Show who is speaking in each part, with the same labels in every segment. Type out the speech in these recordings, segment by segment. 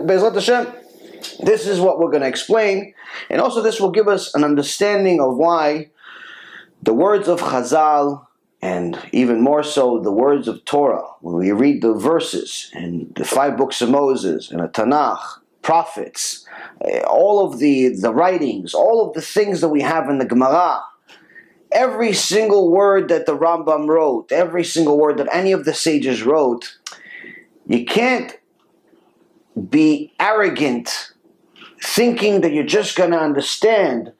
Speaker 1: Be'ezrat Hashem, this is what we're going to explain, and also this will give us an understanding of why the words of Chazal, and even more so the words of Torah, when we read the verses in the 5 books of Moses, and the Tanakh, prophets, all of the writings, all of the things that we have in the Gemara, every single word that the Rambam wrote, every single word that any of the sages wrote, you can't be arrogant thinking that you're just going to understand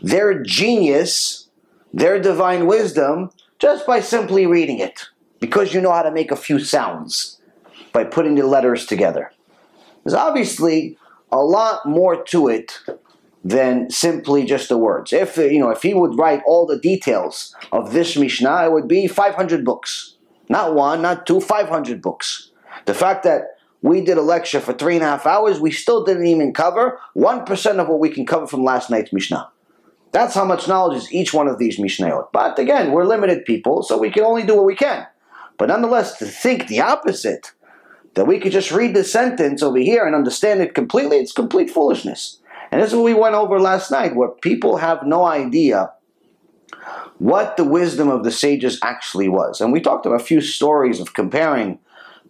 Speaker 1: their genius, their divine wisdom, just by simply reading it, because you know how to make a few sounds by putting the letters together. There's obviously a lot more to it than simply just the words. If he would write all the details of this Mishnah, it would be 500 books. Not 1, not 2, 500 books. The fact that we did a lecture for 3.5 hours, we still didn't even cover 1% of what we can cover from last night's Mishnah. That's how much knowledge is each one of these Mishnayot. But again, we're limited people, so we can only do what we can. But nonetheless, to think the opposite, that we could just read the sentence over here and understand it completely, it's complete foolishness. And this is what we went over last night, where people have no idea what the wisdom of the sages actually was. And we talked about a few stories of comparing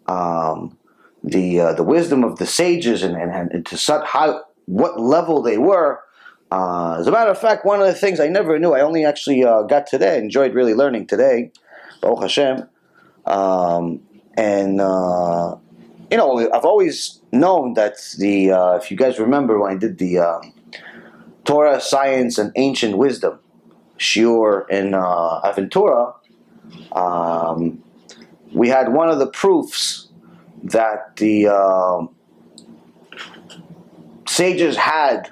Speaker 1: the wisdom of the sages and to what level they were. As a matter of fact, one of the things I never knew, I only actually got today, enjoyed really learning today, Baruch Hashem, I've always known that if you guys remember when I did the Torah, Science, and Ancient Wisdom shiur in Aventura, we had one of the proofs that the sages had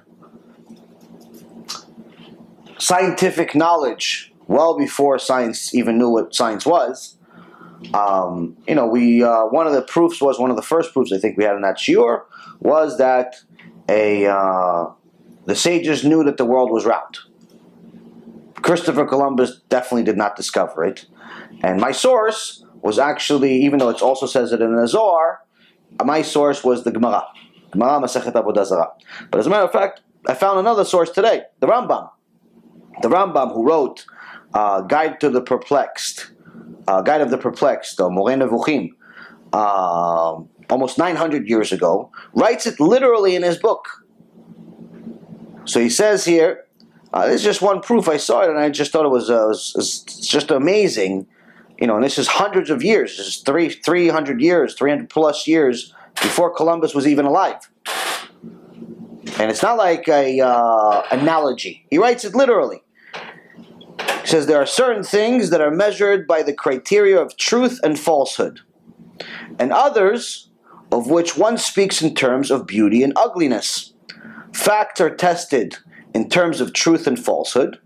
Speaker 1: scientific knowledge well before science even knew what science was. One of the proofs was, one of the first proofs I think we had in that shiur was that the sages knew that the world was round. Christopher Columbus definitely did not discover it. And my source was actually, even though it also says it in the Zohar, my source was the Gemara. Gemara Masechet Avodah Zarah. But as a matter of fact, I found another source today, the Rambam. The Rambam, who wrote Guide of the Perplexed, Moreh Nevuchim, almost 900 years ago, writes it literally in his book. So he says here, this is just one proof. I saw it and I just thought it was just amazing. And this is hundreds of years. This is 300 years, 300 plus years before Columbus was even alive. And it's not like a analogy. He writes it literally. He says there are certain things that are measured by the criteria of truth and falsehood, and others of which one speaks in terms of beauty and ugliness. Facts are tested in terms of truth and falsehood,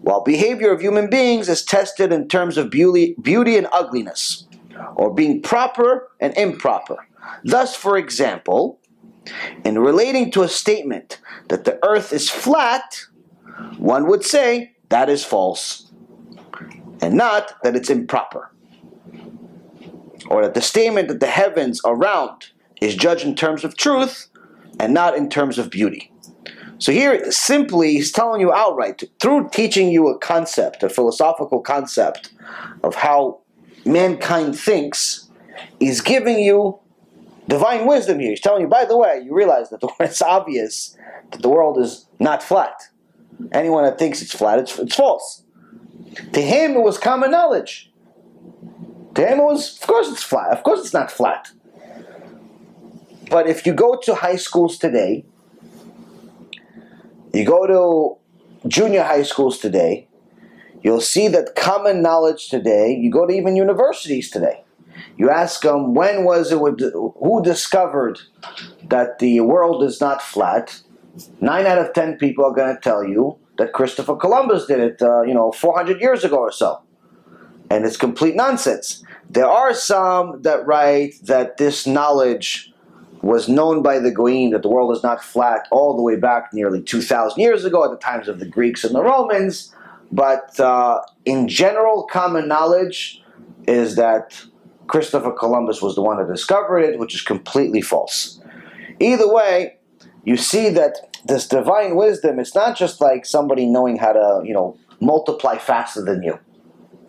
Speaker 1: while behavior of human beings is tested in terms of beauty and ugliness, or being proper and improper. Thus, for example, in relating to a statement that the earth is flat, one would say that is false, and not that it's improper. Or that the statement that the heavens are round is judged in terms of truth and not in terms of beauty. So here, simply, he's telling you outright, through teaching you a concept, a philosophical concept of how mankind thinks, he's giving you divine wisdom here. He's telling you, by the way, you realize that it's obvious that the world is not flat. Anyone that thinks it's flat, it's false. To him, it was common knowledge. To him, it was, of course it's flat. Of course it's not flat. But if you go to high schools today, you go to junior high schools today, you'll see that common knowledge today, you go to even universities today. You ask them, when was it, who discovered that the world is not flat? 9 out of 10 people are going to tell you that Christopher Columbus did it, 400 years ago or so. And it's complete nonsense. There are some that write that this knowledge was known by the Goyim, that the world is not flat, all the way back nearly 2,000 years ago at the times of the Greeks and the Romans. But in general, common knowledge is that Christopher Columbus was the one that discovered it, which is completely false. Either way, you see that this divine wisdom is not just like somebody knowing how to, multiply faster than you,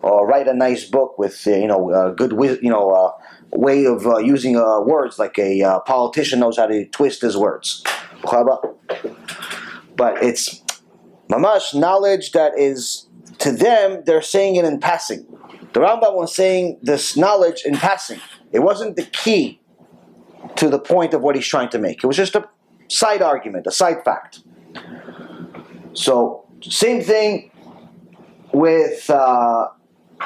Speaker 1: or write a nice book with, good, way of using words, like a politician knows how to twist his words. But it's mamash knowledge that is, to them, they're saying it in passing. The Rambam was saying this knowledge in passing. It wasn't the key to the point of what he's trying to make. It was just a side argument, a side fact. So, same thing with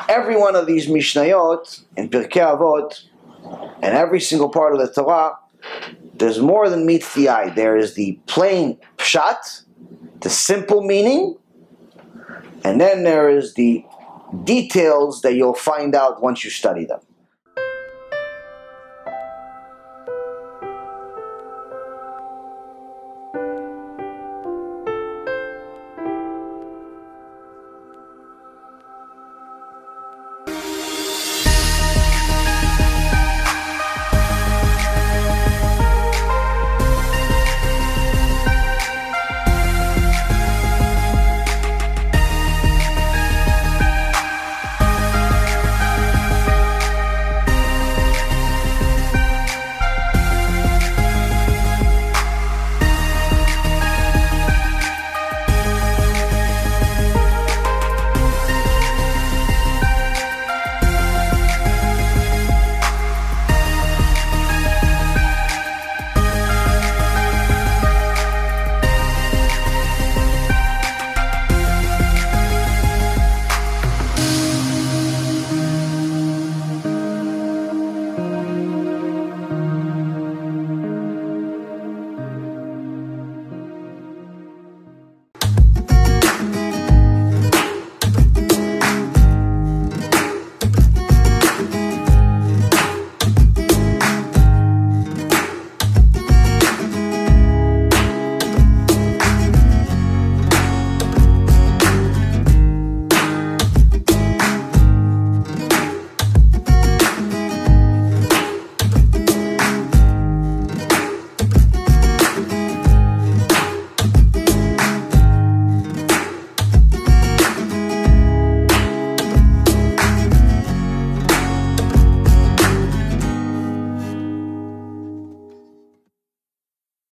Speaker 1: every one of these Mishnayot in Pirkei Avot, and every single part of the Torah. There's more than meets the eye. There is the plain pshat, the simple meaning, and then there is the details that you'll find out once you study them.